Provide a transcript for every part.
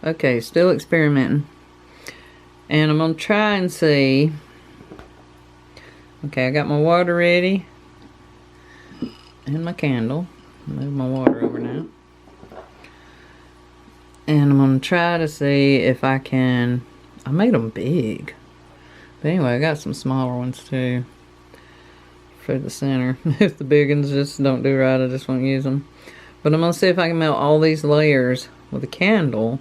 Okay, still experimenting. And I'm going to try and see. Okay, I got my water ready. And my candle. Move my water over now. And I'm going to try to see if I can... I made them big. But anyway, I got some smaller ones too. For the center. If the big ones just don't do right, I just won't use them. But I'm going to see if I can melt all these layers with a candle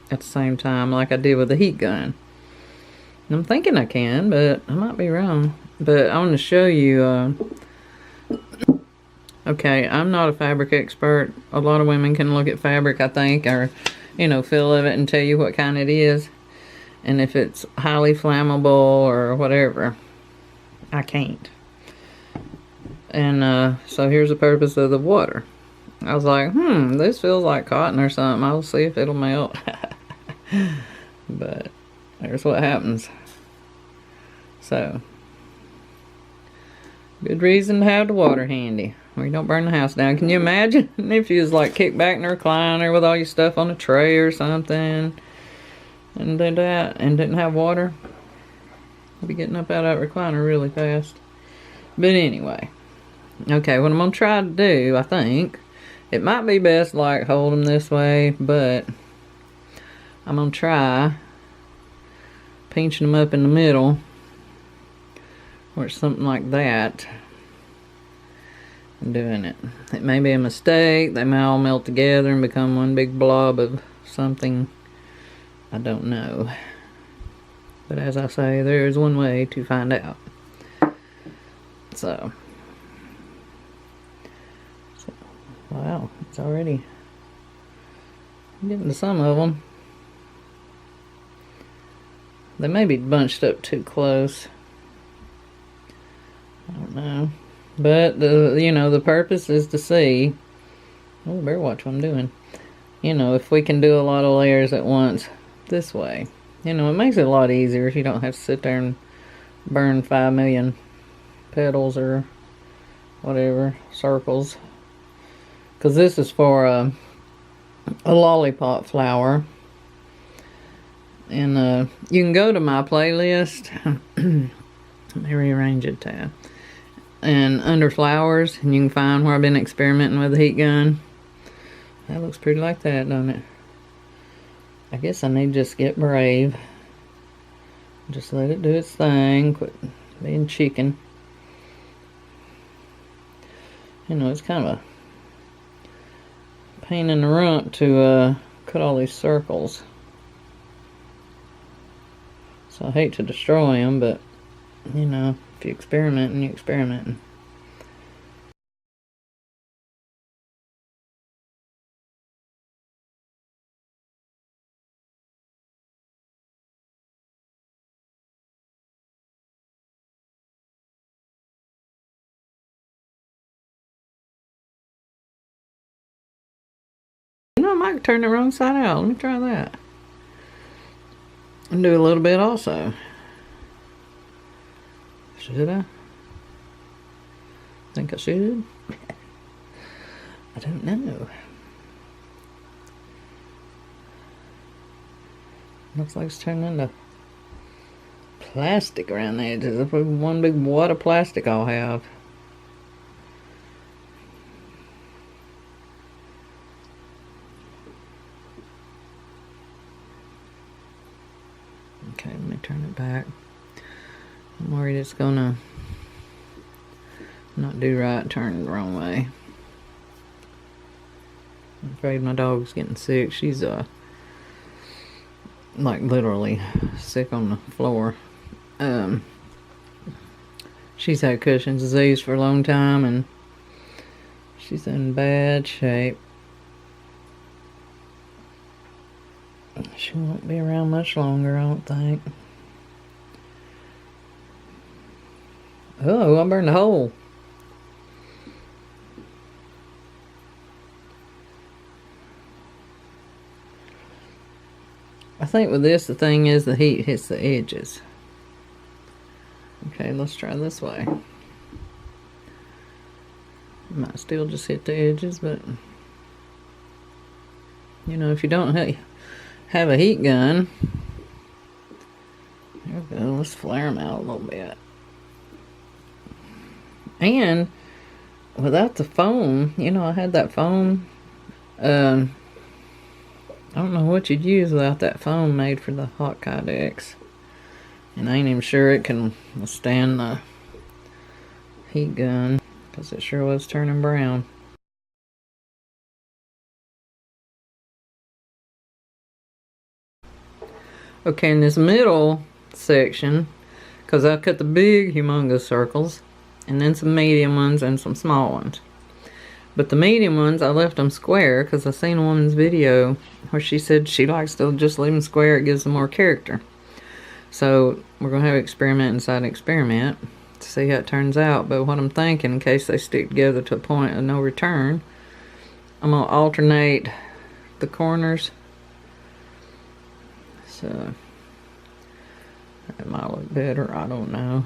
at the same time like I did with the heat gun. And I'm thinking I can, but I might be wrong. But I want to show you... okay, I'm not a fabric expert. A lot of women can look at fabric, I think, or, you know, feel of it and tell you what kind it is. And if it's highly flammable or whatever. I can't. And so here's the purpose of the water. I was like, this feels like cotton or something. I'll see if it'll melt. But there's what happens. So, good reason to have the water handy. Where you don't burn the house down. Can you imagine if you was like kicked back in the recliner with all your stuff on a tray or something and did that and didn't have water? You'd be getting up out of that recliner really fast. But anyway. Okay, what I'm going to try to do, I think, it might be best like hold them this way, but I'm going to try pinching them up in the middle or something like that and doing it. It may be a mistake. They may all melt together and become one big blob of something. I don't know. But as I say, there is one way to find out. So wow, it's already getting to some of them. They may be bunched up too close. I don't know. But the purpose is to see. Oh, better watch what I'm doing. You know, if we can do a lot of layers at once this way. You know, it makes it a lot easier if you don't have to sit there and burn 5 million petals or whatever, circles. Because this is for a lollipop flower. And you can go to my playlist. Let me rearrange it tab. And under flowers, and you can find where I've been experimenting with the heat gun. That looks pretty like that, doesn't it? I guess I need to just get brave. Just let it do its thing. Quit being chicken. You know, it's kind of a pain in the rump to cut all these circles. So I hate to destroy them, but you know, if you experiment and you experimenting. You know, I might turn the wrong side out. Let me try that. And do a little bit also. Should I? Think I should? I don't know. Looks like it's turning into plastic around the edges. That's one big wad of plastic I'll have. Okay, let me turn it back. I'm worried it's gonna not do right, turn the wrong way. I'm afraid my dog's getting sick. She's like literally sick on the floor. She's had Cushing's disease for a long time and she's in bad shape. She won't be around much longer, I don't think. Oh, I burned a hole. I think with this, the thing is the heat hits the edges. Okay, let's try this way. Might still just hit the edges, but you know, if you don't have a heat gun. There we go. Let's flare them out a little bit. And without the foam, you know, I had that foam. I don't know what you'd use without that foam made for the hot Kydex. And I ain't even sure it can withstand the heat gun, because it sure was turning brown. Okay, in this middle section, because I cut the big humongous circles, and then some medium ones and some small ones. But the medium ones, I left them square because I seen a woman's video where she said she likes to just leave them square. It gives them more character. So we're going to have experiment inside experiment to see how it turns out. But what I'm thinking, in case they stick together to a point of no return, I'm going to alternate the corners. So it might look better. I don't know.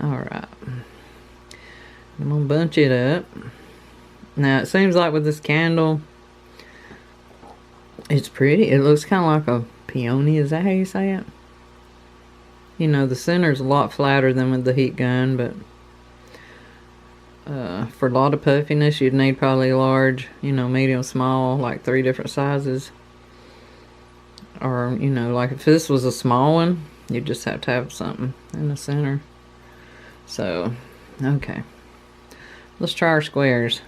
Alright, I'm going to bunch it up. Now it seems like with this candle, it's pretty. It looks kind of like a peony. Is that how you say it? You know, the center's a lot flatter than with the heat gun, but for a lot of puffiness you'd need probably large, you know, medium, small, like 3 different sizes. Or, you know, like if this was a small one, you'd just have to have something in the center. So, okay. Let's try our squares.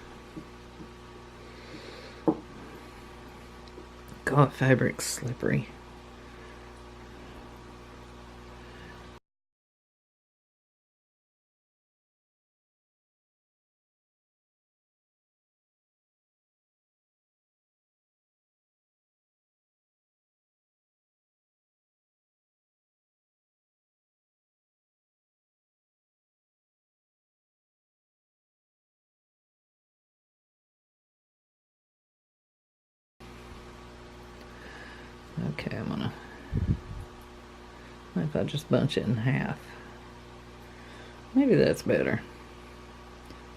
God, fabric's slippery. Okay, I'm gonna, what if I just bunch it in half? Maybe that's better.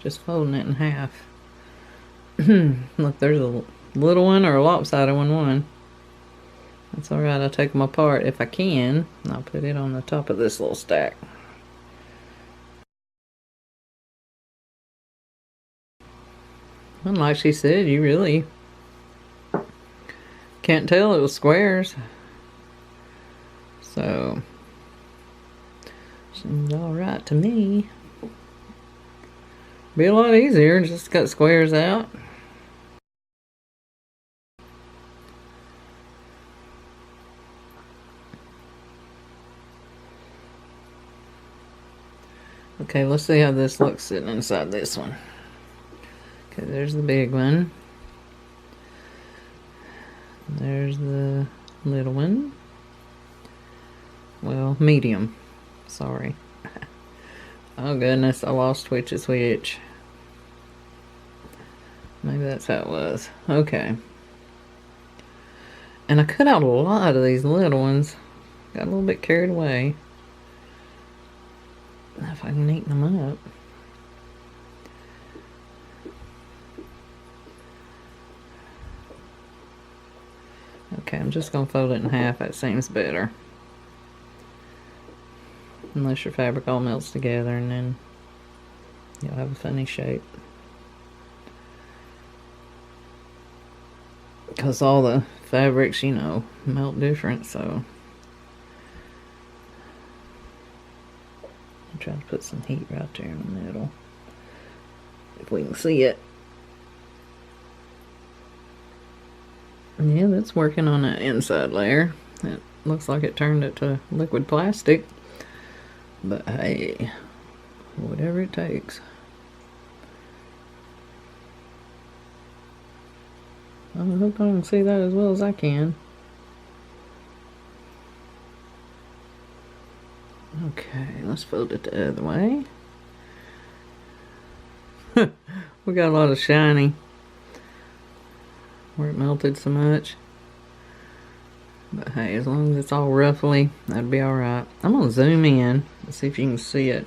Just folding it in half. Look, there's a little one or a lopsided one. That's alright, I'll take them apart if I can, and I'll put it on the top of this little stack. And like she said, you really can't tell it was squares. So, seems alright to me. Be a lot easier, just cut squares out. Okay, let's see how this looks sitting inside this one. Okay, there's the big one. There's the little one. Well, medium. Sorry. Oh goodness, I lost which is which. Maybe that's how it was. Okay. And I cut out a lot of these little ones. Got a little bit carried away. Now if I can neaten them up. Okay, I'm just going to fold it in half. That seems better. Unless your fabric all melts together and then you'll have a funny shape. Because all the fabrics, you know, melt different, so I'm trying to put some heat right there in the middle. If we can see it. Yeah, that's working on that inside layer. It looks like it turned it to liquid plastic. But hey, whatever it takes. I hope I can see that as well as I can. Okay, let's fold it the other way. We got a lot of shiny where it melted so much. But hey, as long as it's all ruffly, that'd be alright. I'm gonna zoom in and see if you can see it.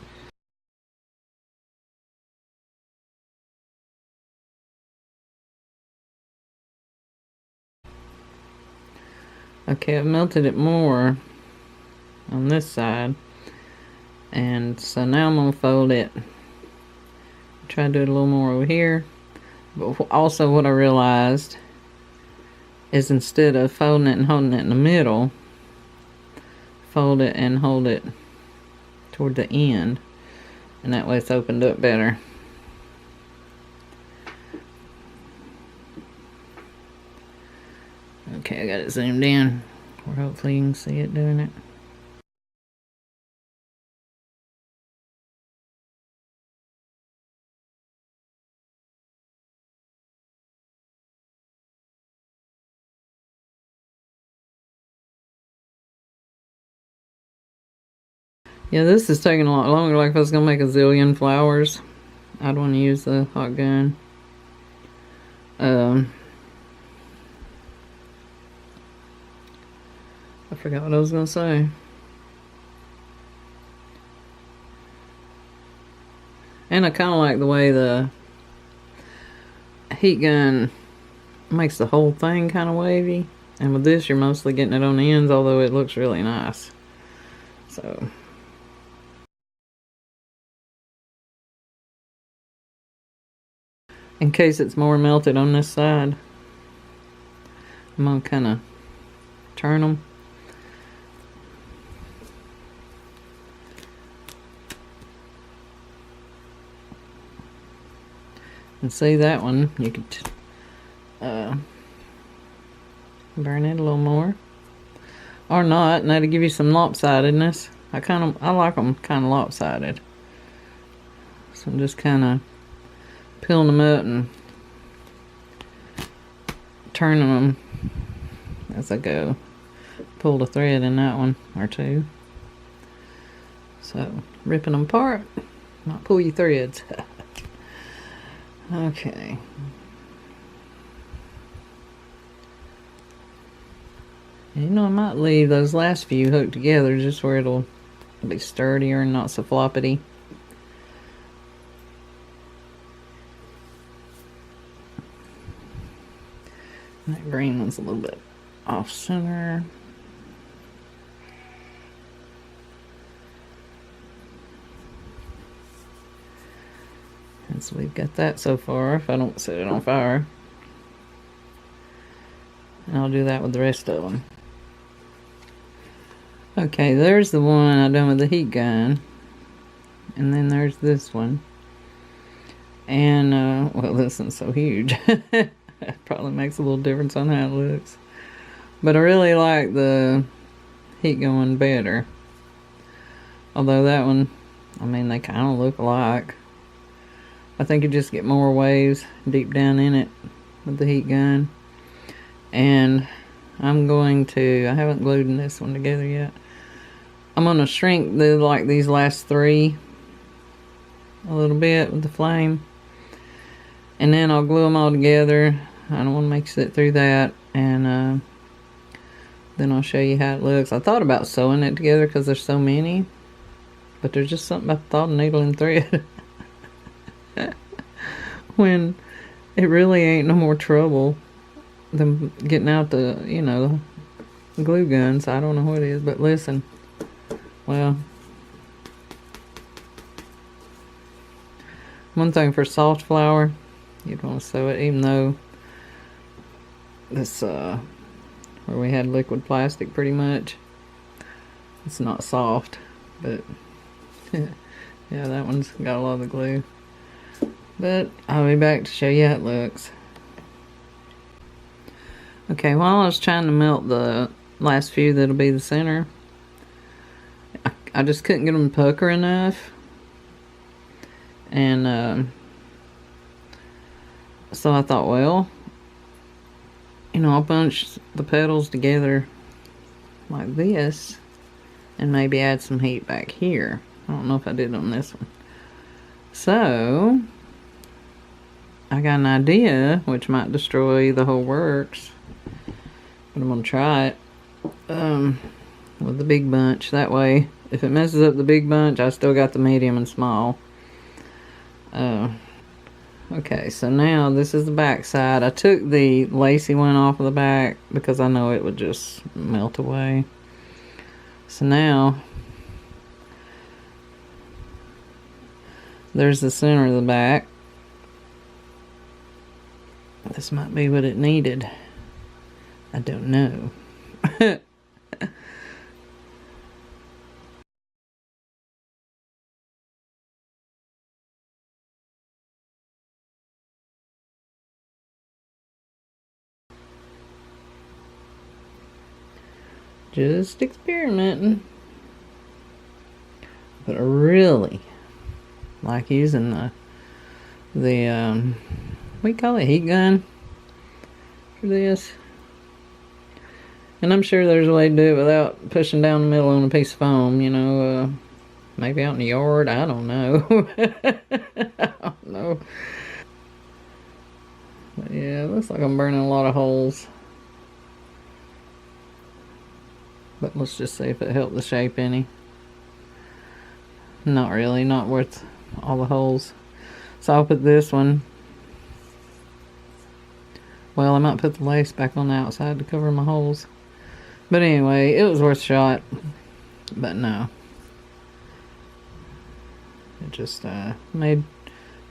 Okay, I've melted it more on this side. And so now I'm going to fold it. Try to do it a little more over here. But also what I realized is instead of folding it and holding it in the middle, fold it and hold it toward the end. And that way it's opened up better. Okay, I got it zoomed in, where hopefully you can see it doing it. Yeah, this is taking a lot longer. Like if I was gonna make a zillion flowers, I'd want to use the hot gun. I forgot what I was gonna say. And I kind of like the way the heat gun makes the whole thing kind of wavy. And with this, you're mostly getting it on the ends, although it looks really nice. So, in case it's more melted on this side, I'm gonna kind of turn them. And see that one, you could burn it a little more, or not, and that'll give you some lopsidedness. I like them kind of lopsided, so I'm just kind of peeling them up and turning them as I go. Pull the thread in that one or two, so ripping them apart, not pull your threads. Okay. You know, I might leave those last few hooked together just where it'll be sturdier and not so floppity. That green one's a little bit off center. And so we've got that so far, if I don't set it on fire. And I'll do that with the rest of them. Okay, there's the one I done with the heat gun. And then there's this one. And, well, this one's so huge. It probably makes a little difference on how it looks. But I really like the heat gun one better. Although that one, I mean, they kind of look alike. I think you just get more waves deep down in it with the heat gun. And I'm going to, I haven't glued this one together yet. I'm going to shrink these last three a little bit with the flame. And then I'll glue them all together. I don't want to make you sit through that. And then I'll show you how it looks. I thought about sewing it together because there's so many. But there's just something about the thought of needle and thread. When it really ain't no more trouble than getting out the, you know, the glue guns. I don't know what it is, but listen. Well, one thing for soft flour, you'd want to sew it, even though this, where we had liquid plastic pretty much, it's not soft, but yeah, that one's got a lot of the glue. But I'll be back to show you how it looks. Okay, while I was trying to melt the last few that'll be the center, I just couldn't get them to pucker enough. And so I thought, well, you know, I'll bunch the petals together like this and maybe add some heat back here. I don't know if I did on this one. So I got an idea, which might destroy the whole works, but I'm gonna try it with the big bunch. That way, if it messes up the big bunch, I still got the medium and small. Okay, so now this is the back side. I took the lacy one off of the back because I know it would just melt away. So now there's the center of the back. This might be what it needed. I don't know. Just experimenting. But I really like using the what do you call it, heat gun for this. And I'm sure there's a way to do it without pushing down the middle on a piece of foam, you know, maybe out in the yard, I don't know. I don't know. But yeah, it looks like I'm burning a lot of holes. But let's just see if it helped the shape any. Not really, not worth all the holes. So I'll put this one. Well, I might put the lace back on the outside to cover my holes. But anyway, it was worth a shot. But no. It just made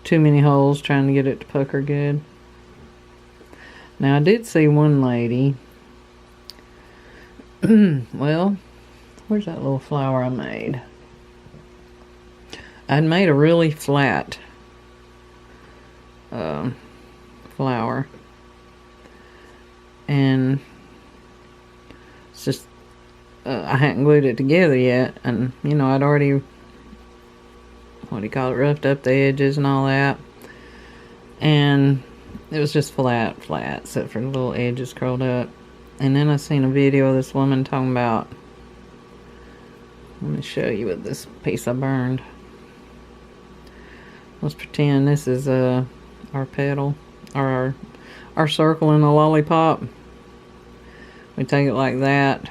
too many holes trying to get it to pucker good. Now I did see one lady. Well, where's that little flower I made? I'd made a really flat flower. And it's just, I hadn't glued it together yet. And, you know, I'd already, what do you call it, roughed up the edges and all that. And it was just flat, except for the little edges curled up. And then I seen a video of this woman talking about, let me show you with this piece I burned. Let's pretend this is our petal, or our circle in the lollipop. We take it like that,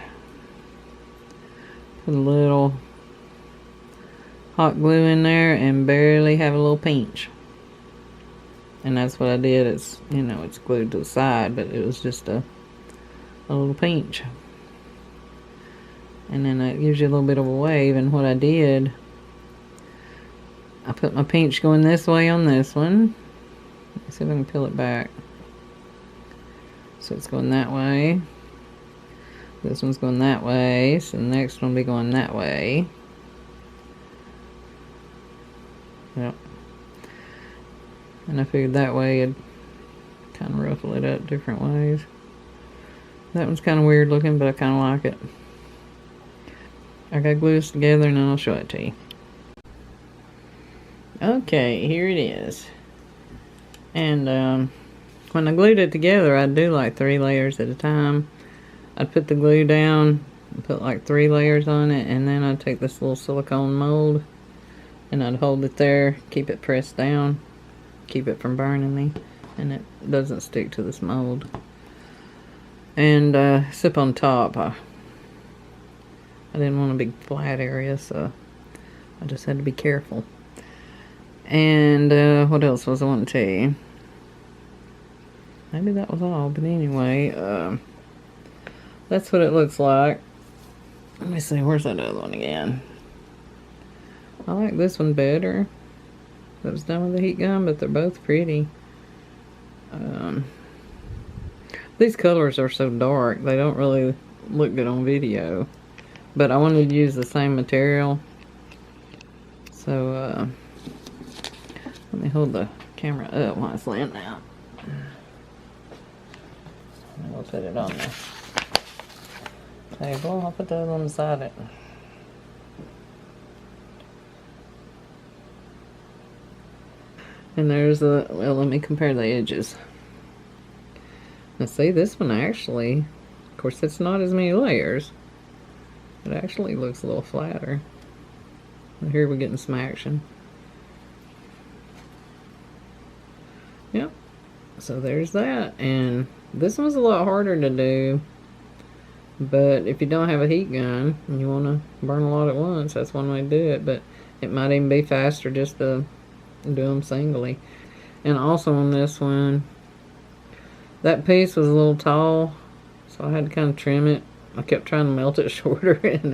put a little hot glue in there, and barely have a little pinch. And that's what I did. It's, you know, it's glued to the side, but it was just a little pinch. And then that gives you a little bit of a wave. And what I did, I put my pinch going this way on this one. Let's see if I can peel it back. So it's going that way. This one's going that way. So the next one will be going that way. Yep. And I figured that way it'd kind of ruffle it up different ways. That one's kind of weird looking, but I kind of like it. I gotta glue this together and then I'll show it to you. Okay, here it is. And when I glued it together, I'd do like 3 layers at a time. I'd put the glue down and put like 3 layers on it, and then I'd take this little silicone mold and I'd hold it there, keep it pressed down, keep it from burning me, and it doesn't stick to this mold. And sip on top. I didn't want a big flat area, so I just had to be careful. And what else was I wanting to tell you? Maybe that was all, but anyway, that's what it looks like. Let me see, where's that other one again? I like this one better. That was done with the heat gun, but they're both pretty. These colors are so dark, they don't really look good on video. But I wanted to use the same material. So, let me hold the camera up while it's laying down. And we'll put it on the table. I'll put that on beside it. And there's the, well, let me compare the edges. Now see, this one actually, of course it's not as many layers. It actually looks a little flatter. And here we're getting some action. Yep. So there's that. And this one's a lot harder to do. But if you don't have a heat gun and you want to burn a lot at once, that's one way to do it. But it might even be faster just to do them singly. And also on this one, that piece was a little tall, so I had to kind of trim it. I kept trying to melt it shorter and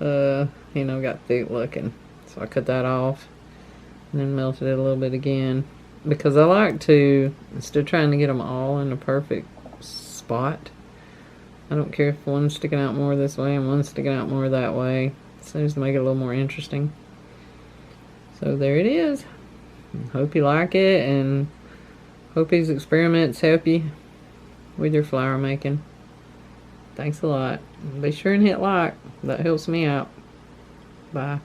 it, you know, got thick looking. So I cut that off and then melted it a little bit again. Because I like to, instead of trying to get them all in the perfect spot, I don't care if one's sticking out more this way and one's sticking out more that way. It seems to make it a little more interesting. So there it is. Hope you like it, and hope these experiments help you with your flower making. Thanks a lot. Be sure and hit like. That helps me out. Bye.